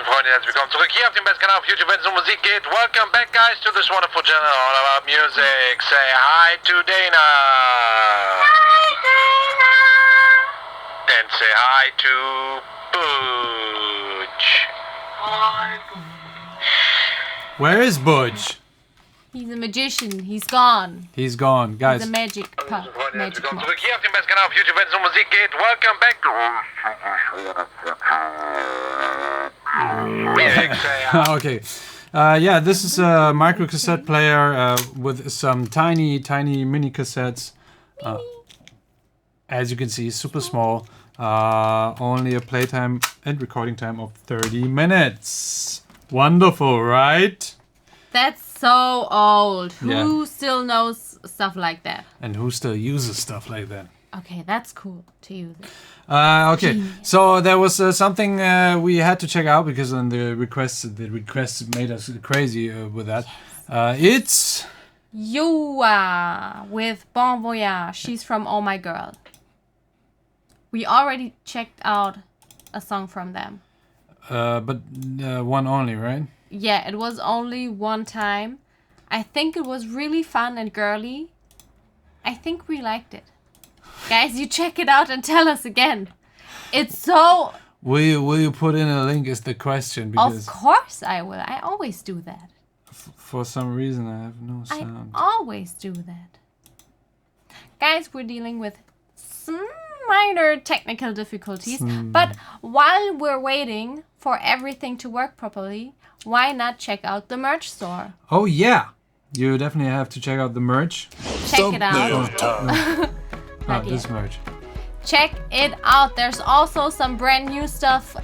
Freunde, herzlich willkommen zurück hier auf dem besten Kanal auf YouTube, wenn es um Musik geht. Welcome back, guys, to this wonderful channel all about music. Say hi to Dana. Hi, Dana. And say hi to Butch. Hi, Butch. Where is Butch? He's a magician. He's gone. He's gone, guys. He's a magic pup. Freunde, herzlich willkommen zurück hier auf dem besten Kanal auf YouTube, wenn es um Musik geht. Welcome back. Okay. Yeah, this is a micro cassette player with some tiny mini cassettes. As you can see, super small. Only a playtime and recording time of 30 minutes. Wonderful, right? That's so old. Yeah. Who still knows stuff like that? And who still uses stuff like that? Okay, that's cool to use it. Okay, Genius. so there was something we had to check out because on the requests made us crazy with that. It's YooA with Voyage. She's from Oh My Girl. We already checked out a song from them. but one only, right? Yeah, it was only one time. I think it was really fun and girly. I think we liked it. Guys, you check it out and tell us again. It's so... Will you put in a link is the question, because Of course I will. I always do that. for some reason I have no sound. I always do that. Guys, we're dealing with some minor technical difficulties. But while we're waiting for everything to work properly, why not check out the merch store? Oh yeah, you definitely have to check out the merch. Check it out. This merch. Check it out. There's also some brand new stuff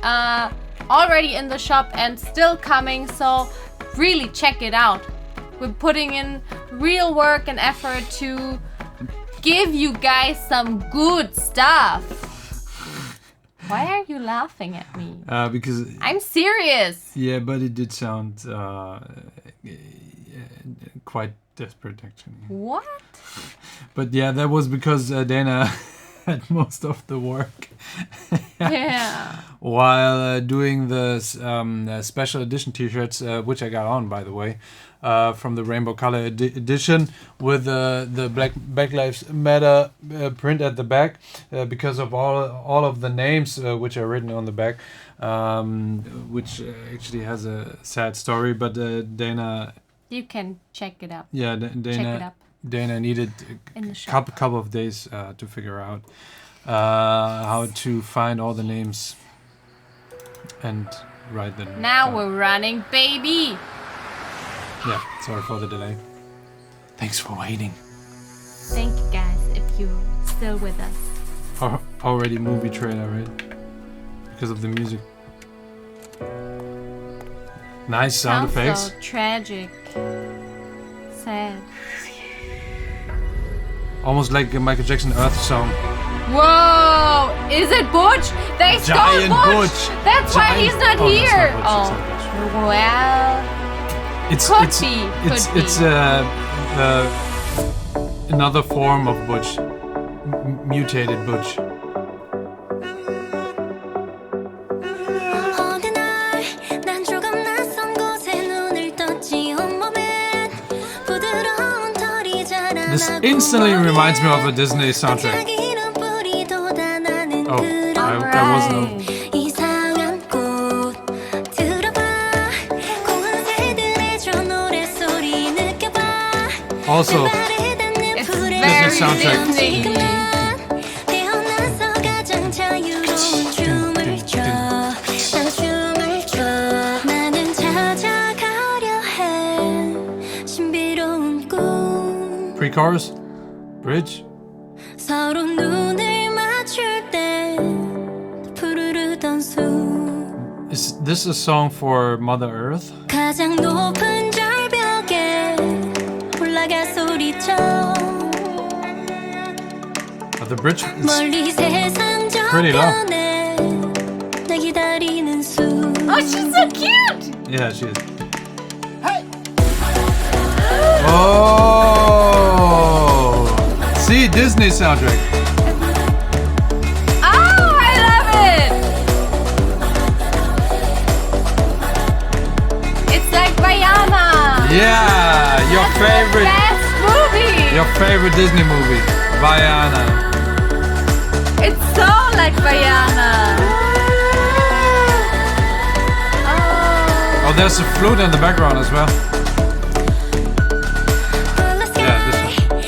already in the shop and still coming, so really check it out. We're putting in real work and effort to give you guys some good stuff. Why are you laughing at me? Because I'm serious. yeah, but it did sound quite desperate actually. What? But yeah, that was because Dana had most of the work Yeah. while doing the special edition t-shirts, which I got on, by the way, from the Rainbow Color edition with the Black Lives Matter print at the back, because of all of the names which are written on the back, which actually has a sad story, but Dana... You can check it up. Yeah, Check it up. Dana needed In the a shop. couple of days to figure out how to find all the names and write them. Now down. we're running, baby. Yeah, sorry for the delay. Thanks for waiting. Thank you guys if you're still with us. Already movie trailer, right? Because of the music. Nice sound effects. So tragic. Sad. Almost like a Michael Jackson Earth song. Whoa! Is it Butch? They stole Giant Butch! Butch. That's why Giant- he's not Oh, that's here! not Butch, it's not Well... It's another form of Butch. Mutated Butch. 어느 날 난 조금 낯선 곳에 눈을 떴지 온몸엔 부드러운 털이 자라나고 This instantly reminds me of a Disney soundtrack. 반짝이는 뿌리 돋아나는 Oh, I wasn't. 이상한 꽃 들어봐 공원 새들의 저 노랫소리 느껴봐 Also, It's Disney very soundtrack. Disney. 태어나서 가장 자유로운 춤을 춰 난 춤을 춰 나는 찾아가려 해 신비로운 꿈 pre-chorus, bridge. 서로 눈을 맞출 때 푸르르던 숨 Is this a song for Mother Earth? 가장 높은 절벽에 올라가 소리쳐 But the bridge is 멀리 세상 pretty low. 저편에 나 기다리는 숨 Oh, she's so cute! yeah, she is. Oh, see, Disney soundtrack. Oh, I love it! Yeah, your favorite, Best movie. your favorite Disney movie, Vaiana. It's so like Vaiana. Oh. Oh, there's a flute in the background as well. Yeah, this one.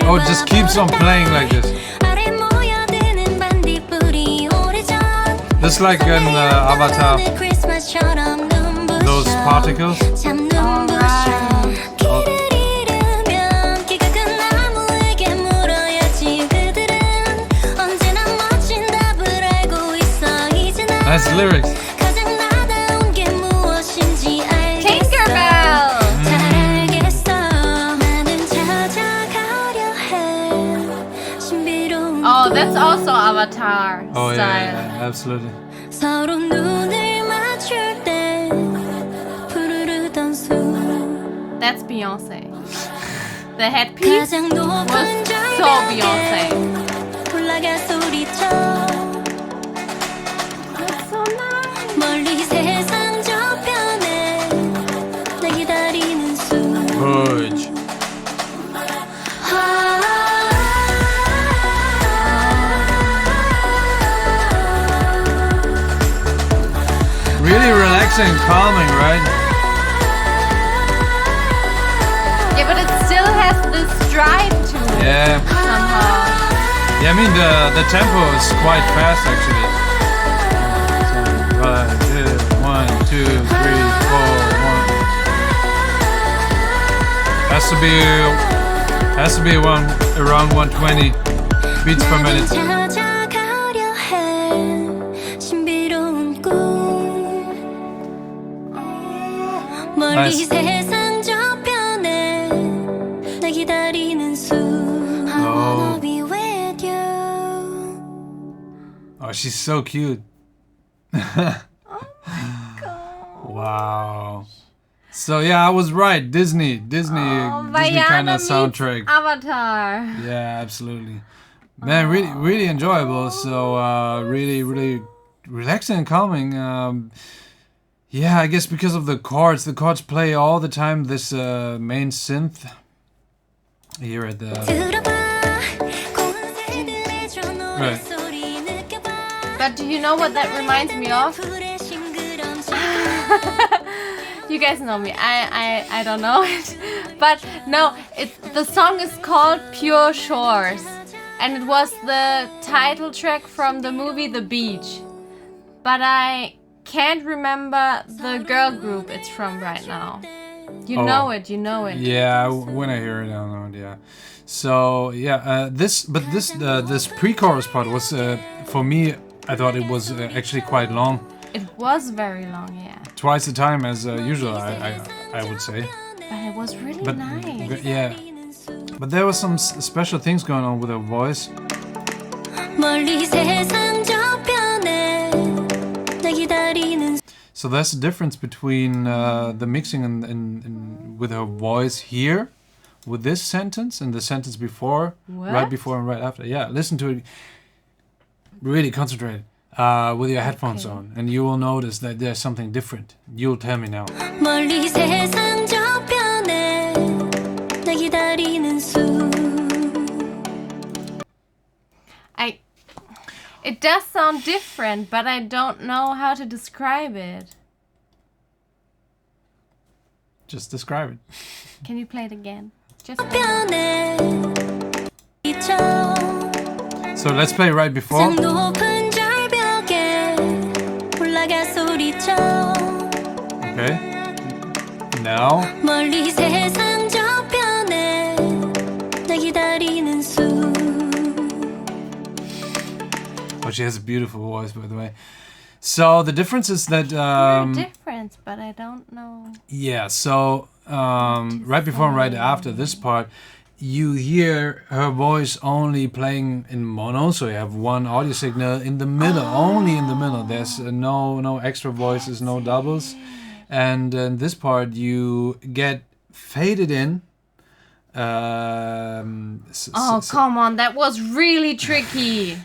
Oh, it just keeps on playing like this. Just like in Avatar, those particles. Nice lyrics. Tinkerbell. Oh, that's also Avatar Oh style. yeah, absolutely. 서로 눈을 맞출 때 푸르르던 숲 That's Beyonce. The headpiece 가장 was 높은 so Beyonce. 절벽에 올라가 소리쳐 That's so nice. 멀리 세상 저편에 날 기다리는 숲 Voyage. Really relaxing and calming, right? Yeah, but it still has this drive to it Yeah. somehow. Yeah, I mean the tempo is quite fast actually. So, 1, 2, 3, 4, 1. Has to be around 120 beats per minute. 찾아가려 해 신비로운 꿈 멀리 Nice. 세상 저편에 날 기다리는 숲 I wanna be with you Oh, she's so cute. Wow. So yeah, I was right. Disney Disney kind Vaiana of meets soundtrack. Avatar. Yeah, absolutely. Man, really enjoyable. So really relaxing and calming. Yeah, I guess because of the chords play all the time. This main synth here at the 들어봐 고운 새들의 저 Right. 노랫소리 느껴봐 But do you know what that reminds me of? 불의 싱그러운 You guys know me. I don't know it. But no, the song is called Pure Shores. And it was the title track from the movie The Beach. But I can't remember the girl group it's from right now. You know it. Yeah, when I hear it, I know it. Yeah. So yeah, this pre-chorus part was for me. I thought it was actually quite long. It was very long, yeah. Twice the time as usual, I would say. But it was really But nice. yeah, but there was some special things going on with her voice. 멀리 세상 저편에 날 기다리는 So there's a difference between the mixing and with her voice here, with this sentence and the sentence before, right What? before and right after. Yeah, listen to it. Really concentrate with your headphones on, and you will notice that there's something different. You'll tell me now. 멀리 세상 저편에 날 기다리는 숲 It does sound different, but I don't know how to describe it. Just describe it. Can you play it again? Just 편에 비춰 So let's play right before. 상 높은 절벽에 올라가 소리쳐 Okay. Now. 멀리 세상 저편에 날 기다리는 숲 Oh, she has a beautiful voice, by the way. So the difference is that different, but I don't know. yeah. So right before and right after this part, you hear her voice only playing in mono. So you have one audio signal in the middle, only in the middle. There's no extra voices, no doubles. And in this part, you get faded in. Come on, that was really tricky.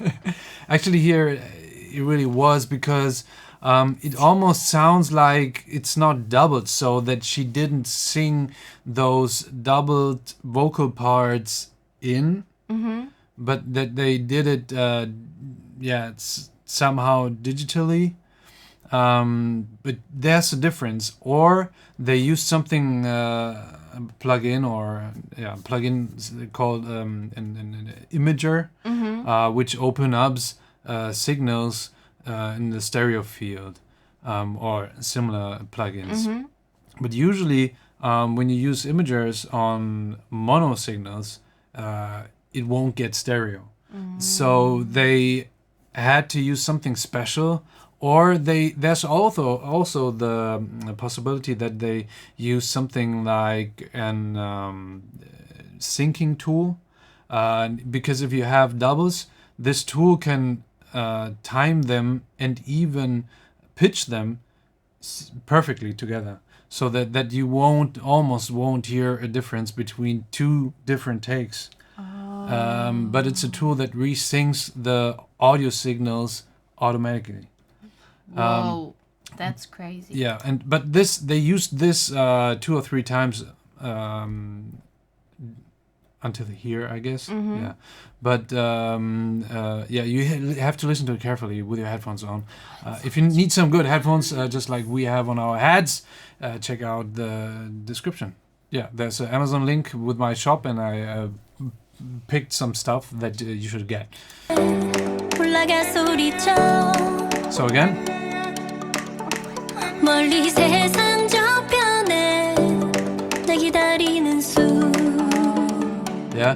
Actually, here it really was because it almost sounds like it's not doubled, so that she didn't sing those doubled vocal parts in, but that they did it, it's somehow digitally. But there's a difference, or they use something plug-in called an imager, which open up signals in the stereo field, or similar plugins. But usually, when you use imagers on mono signals, it won't get stereo. So they had to use something special, or there's also the possibility that they use something like an syncing tool, because if you have doubles, this tool can time them and even pitch them perfectly together, so that you almost won't hear a difference between two different takes. But it's a tool that resyncs the audio signals automatically. Whoa, that's crazy. Yeah, but they used this 2 or 3 times until here, I guess. Yeah, but you have to listen to it carefully with your headphones on. If you need some good headphones, just like we have on our heads, check out the description. Yeah, there's an Amazon link with my shop, and I picked some stuff that you should get. So again. 멀리 세상 저편에 날 기다리는 수. Yeah,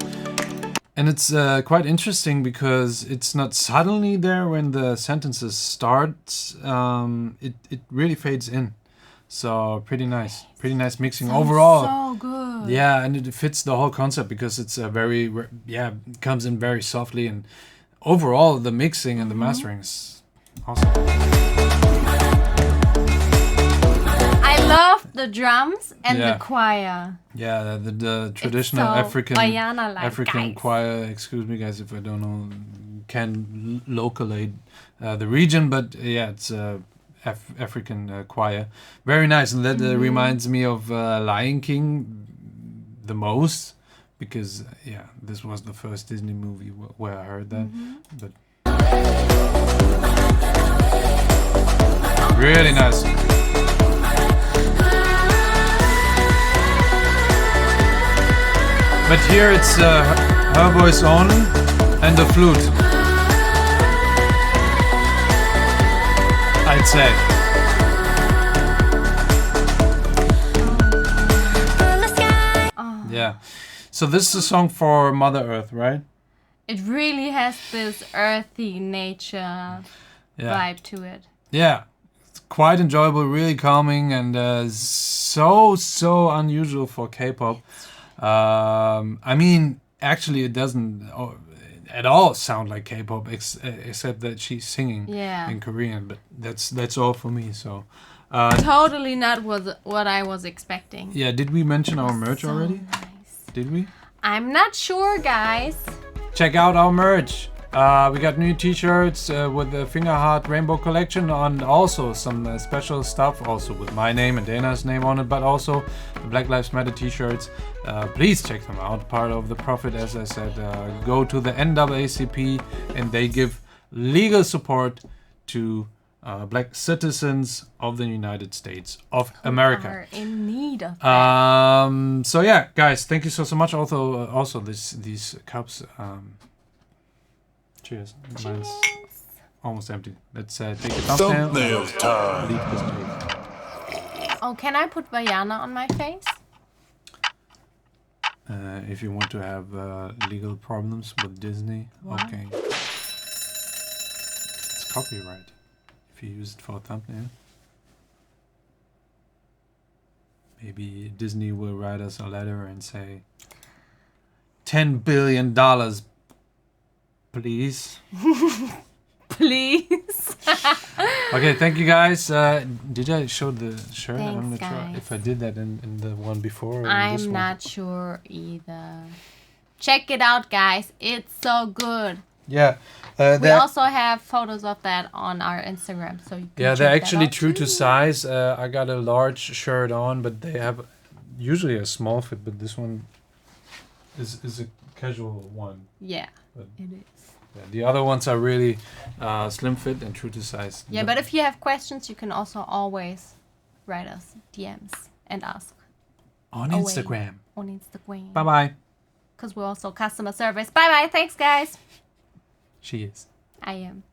and it's quite interesting because it's not suddenly there when the sentences start. It really fades in, so pretty nice mixing overall. So good. Yeah, and it fits the whole concept because it's it comes in very softly, and overall the mixing and the mastering is awesome. I love the drums and the choir. Yeah, the traditional so African guys. choir. Excuse me, guys, if I don't know, can locate the region, but yeah, it's African choir. Very nice, and that reminds me of Lion King the most, because this was the first Disney movie where I heard that. But really nice. But here it's her voice only and the flute, I'd say. Yeah. So this is a song for Mother Earth, right? It really has this earthy nature vibe to it. Yeah. It's quite enjoyable, really calming, and so unusual for K-pop. I mean, actually, it doesn't at all sound like K-pop, except that she's singing in Korean. But that's all for me. So totally not what I was expecting. Yeah, did we mention our merch already? Nice. Did we? I'm not sure, guys. Check out our merch. We got new t-shirts with the Finger Heart Rainbow Collection, and also some special stuff, also with my name and Dana's name on it, but also the Black Lives Matter t-shirts. Please check them out. Part of the profit, as I said, go to the NAACP, and they give legal support to black citizens of the United States of America. Are in need of that. So yeah, guys, thank you so much. Also these cups. Cheers. Mine's almost empty. Let's take a thumbnail time. Leave this page. Oh, can I put Vajana on my face? If you want to have legal problems with Disney, okay. It's copyright if you use it for a thumbnail. Maybe Disney will write us a letter and say $10 billion, please. Please. Okay, thank you guys. Did I show the shirt? Thanks, I'm not sure if I did that in the one before. Or in this I'm one. not sure either. Check it out, guys. It's so good. Yeah. We also have photos of that on our Instagram, so you can Yeah, check they're that actually out true too. to size. I got a large shirt on, but they have usually a small fit, but this one is a casual one. Yeah, But it is. yeah, the other ones are really slim fit and true to size. Yeah, but if you have questions, you can also always write us DMs and ask on away. Instagram. On Instagram. Bye bye. Because we're also customer service. Bye bye. Thanks, guys. She is. I am.